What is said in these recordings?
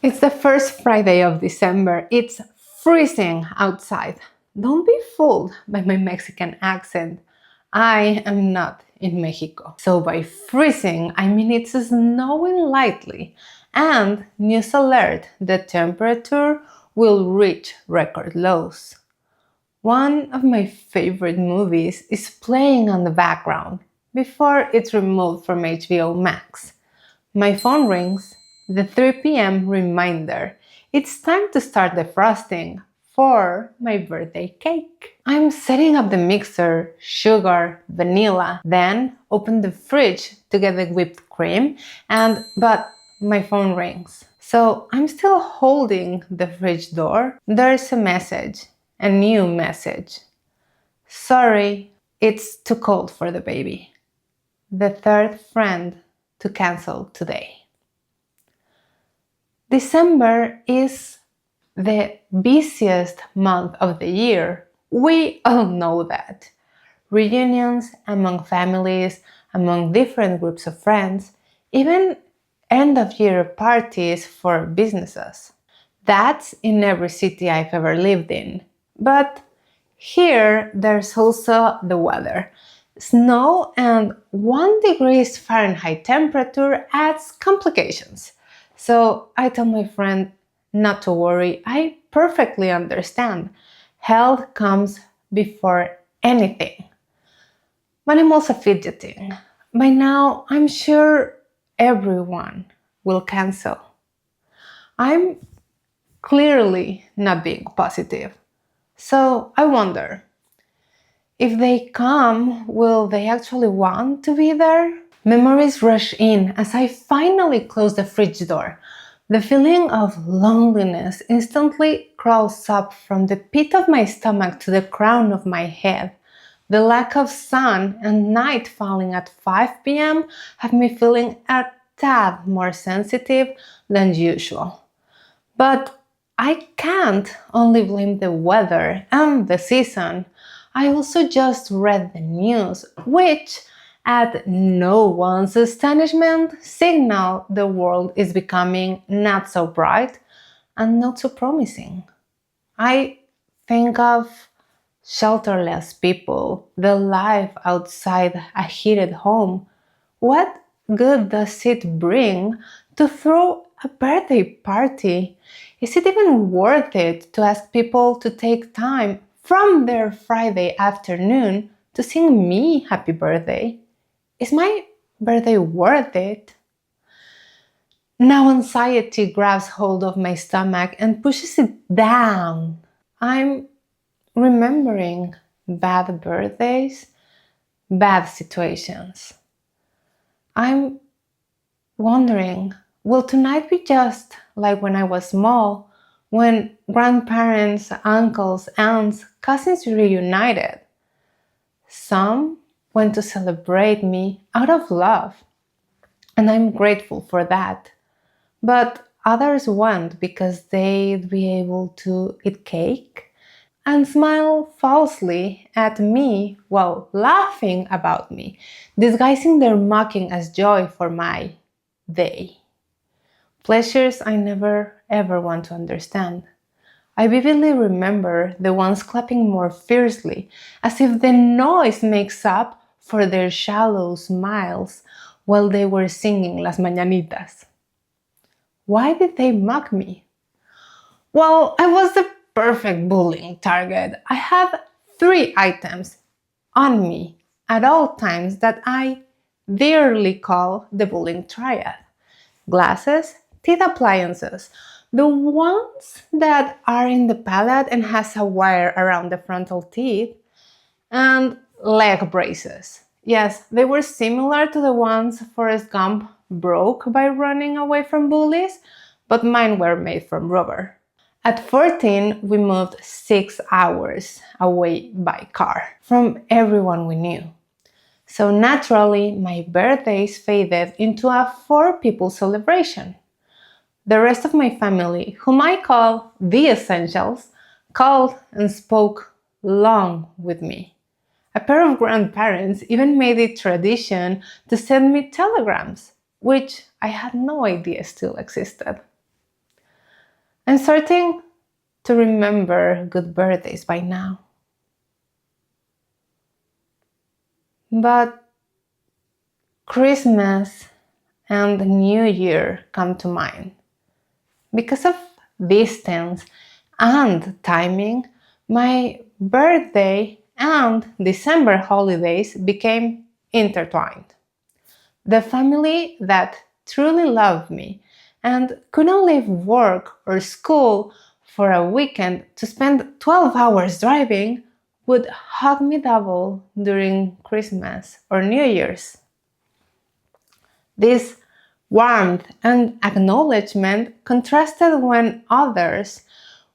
It's the first Friday of December. It's freezing outside. Don't be fooled by my Mexican accent. I am not in Mexico. So by freezing, I mean it's snowing lightly. And news alert, the temperature will reach record lows. One of my favorite movies is playing on the background before it's removed from HBO Max. My phone rings, the 3 p.m. reminder. It's time to start the frosting for my birthday cake. I'm setting up the mixer, sugar, vanilla, then open the fridge to get the whipped cream, but my phone rings. So I'm still holding the fridge door. There's a message, a new message. Sorry, it's too cold for the baby. The third friend to cancel today. December is the busiest month of the year. We all know that. Reunions among families, among different groups of friends, even end of year parties for businesses. That's in every city I've ever lived in. But here there's also the weather. Snow and 1 degrees Fahrenheit temperature adds complications. So I tell my friend not to worry. I perfectly understand. Health comes before anything. But I'm also fidgeting. By now, I'm sure everyone will cancel. I'm clearly not being positive. So I wonder, if they come, will they actually want to be there? Memories rush in as I finally close the fridge door. The feeling of loneliness instantly crawls up from the pit of my stomach to the crown of my head. The lack of sun and night falling at 5 p.m. have me feeling a tad more sensitive than usual. But I can't only blame the weather and the season. I also just read the news, which, at no one's astonishment, signal the world is becoming not so bright and not so promising. I think of shelterless people, the life outside a heated home. What good does it bring to throw a birthday party? Is it even worth it to ask people to take time from their Friday afternoon to sing me happy birthday? Is my birthday worth it? Now anxiety grabs hold of my stomach and pushes it down. I'm remembering bad birthdays, bad situations. I'm wondering, will tonight be just like when I was small, when grandparents, uncles, aunts, cousins reunited? Some went to celebrate me out of love, and I'm grateful for that. But others went because they'd be able to eat cake and smile falsely at me while laughing about me, disguising their mocking as joy for my day. Pleasures I never ever want to understand. I vividly remember the ones clapping more fiercely, as if the noise makes up for their shallow smiles while they were singing Las Mañanitas. Why did they mock me? Well, I was the perfect bullying target. I have 3 items on me at all times that I dearly call the bullying triad: glasses, teeth appliances, the ones that are in the palate and has a wire around the frontal teeth, and leg braces. Yes, they were similar to the ones Forrest Gump broke by running away from bullies, but mine were made from rubber. At 14, we moved 6 hours away by car from everyone we knew. So naturally, my birthdays faded into a 4 people celebration. The rest of my family, whom I call the essentials, called and spoke long with me. A pair of grandparents even made it tradition to send me telegrams, which I had no idea still existed. I'm starting to remember good birthdays by now. But Christmas and New Year come to mind. Because of distance and timing, my birthday and December holidays became intertwined. The family that truly loved me and couldn't leave work or school for a weekend to spend 12 hours driving would hug me double during Christmas or New Year's. This warmth and acknowledgement contrasted when others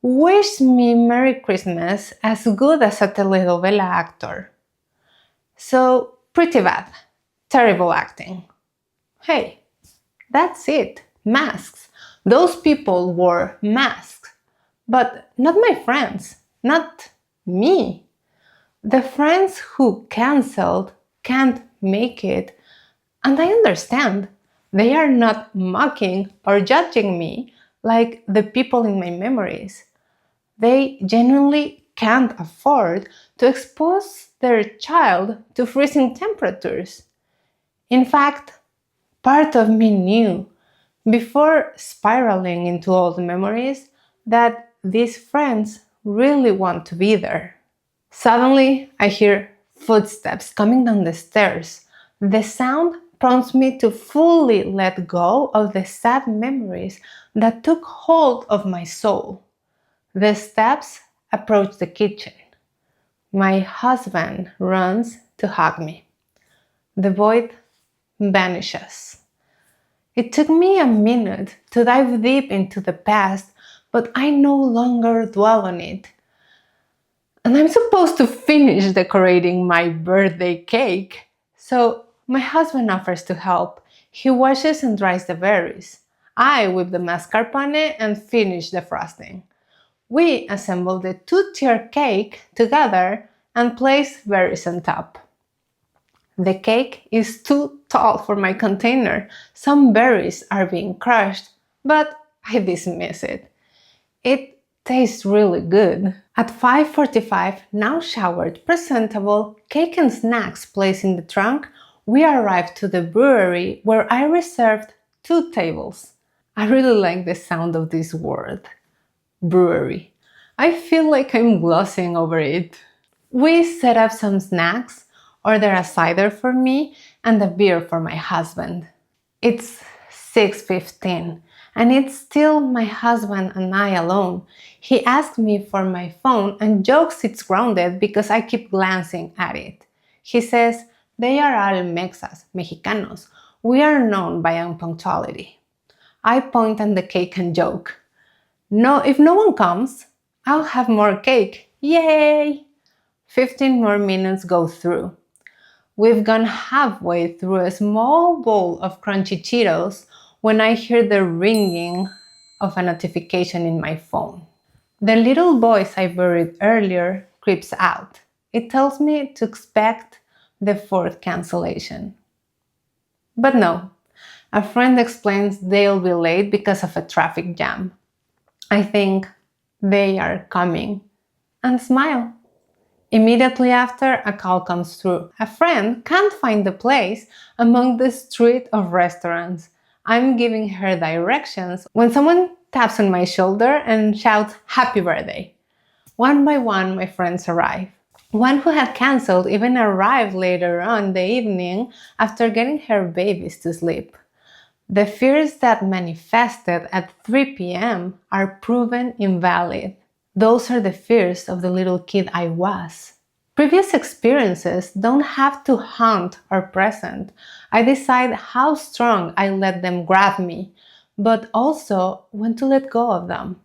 wished me Merry Christmas as good as a telenovela actor. So, pretty bad. Terrible acting. Hey, that's it. Masks. Those people wore masks. But not my friends. Not me. The friends who cancelled can't make it. And I understand. They are not mocking or judging me like the people in my memories. They genuinely can't afford to expose their child to freezing temperatures. In fact, part of me knew, before spiraling into old memories, that these friends really want to be there. Suddenly, I hear footsteps coming down the stairs. The sound prompts me to fully let go of the sad memories that took hold of my soul. The steps approach the kitchen. My husband runs to hug me. The void vanishes. It took me a minute to dive deep into the past, but I no longer dwell on it. And I'm supposed to finish decorating my birthday cake. So my husband offers to help. He washes and dries the berries. I whip the mascarpone and finish the frosting. We assemble the two-tier cake together and place berries on top. The cake is too tall for my container. Some berries are being crushed, but I dismiss it. It tastes really good. At 5:45, now showered, presentable, cake and snacks placed in the trunk, we arrived to the brewery where I reserved 2 tables. I really like the sound of this word, brewery. I feel like I'm glossing over it. We set up some snacks, order a cider for me, and a beer for my husband. It's 6:15 and it's still my husband and I alone. He asked me for my phone and jokes it's grounded because I keep glancing at it. He says, they are all Mexas, Mexicanos. We are known by unpunctuality. I point at the cake and joke. No, if no one comes, I'll have more cake. Yay! 15 more minutes go through. We've gone halfway through a small bowl of crunchy Cheetos when I hear the ringing of a notification in my phone. The little voice I buried earlier creeps out. It tells me to expect the fourth cancellation. But no, a friend explains they'll be late because of a traffic jam. I think they are coming and smile. Immediately after, a call comes through. A friend can't find the place among the street of restaurants. I'm giving her directions when someone taps on my shoulder and shouts, "Happy birthday." One by one, my friends arrive. One who had cancelled even arrived later on in the evening after getting her babies to sleep. The fears that manifested at 3 p.m. are proven invalid. Those are the fears of the little kid I was. Previous experiences don't have to haunt or present. I decide how strong I let them grab me, but also when to let go of them.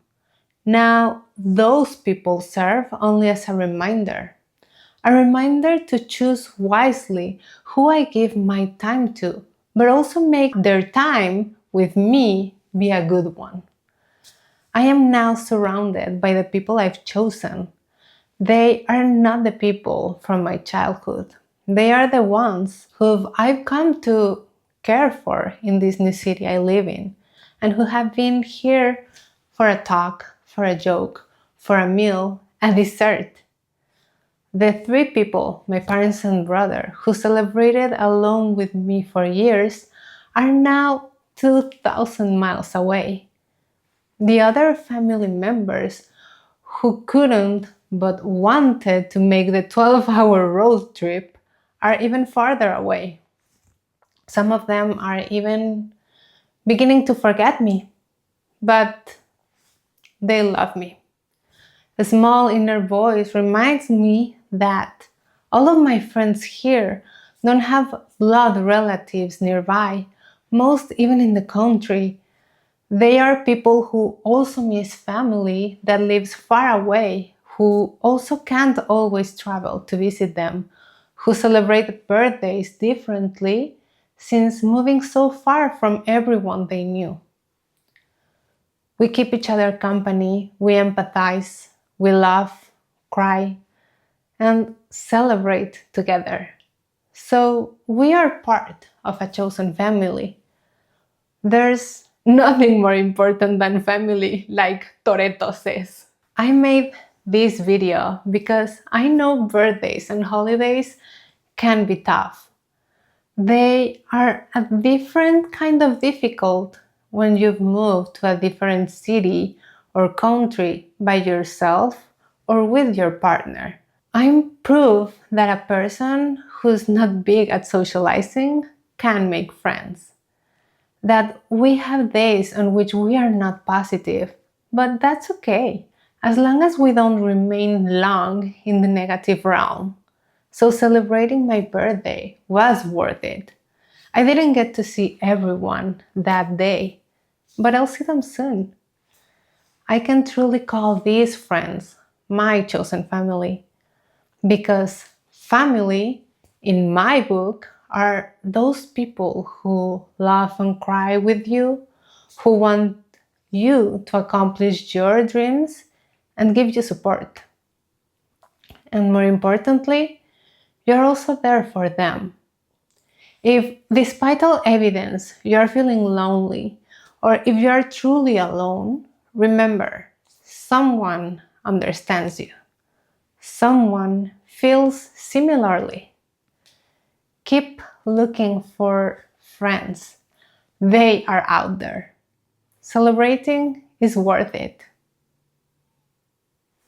Now, those people serve only as a reminder. A reminder to choose wisely who I give my time to, but also make their time with me be a good one. I am now surrounded by the people I've chosen. They are not the people from my childhood. They are the ones who I've come to care for in this new city I live in, and who have been here for a talk, for a joke, for a meal, a dessert. The three people, my parents and brother, who celebrated alone with me for years, are now 2,000 miles away. The other family members who couldn't but wanted to make the 12-hour road trip are even farther away. Some of them are even beginning to forget me, but they love me. A small inner voice reminds me that all of my friends here don't have blood relatives nearby, most even in the country. They are people who also miss family that lives far away, who also can't always travel to visit them, who celebrate birthdays differently since moving so far from everyone they knew. We keep each other company, we empathize, we laugh, cry, and celebrate together. So we are part of a chosen family. There's nothing more important than family, like Toretto says. I made this video because I know birthdays and holidays can be tough. They are a different kind of difficult when you've moved to a different city or country by yourself or with your partner. I'm proof that a person who's not big at socializing can make friends. That we have days on which we are not positive, but that's okay, as long as we don't remain long in the negative realm. So celebrating my birthday was worth it. I didn't get to see everyone that day, but I'll see them soon. I can truly call these friends my chosen family because family, in my book, are those people who laugh and cry with you, who want you to accomplish your dreams and give you support. And more importantly, you're also there for them. If, despite all evidence, you're feeling lonely, or if you're truly alone, remember, someone understands you. Someone feels similarly. Keep looking for friends. They are out there. Celebrating is worth it.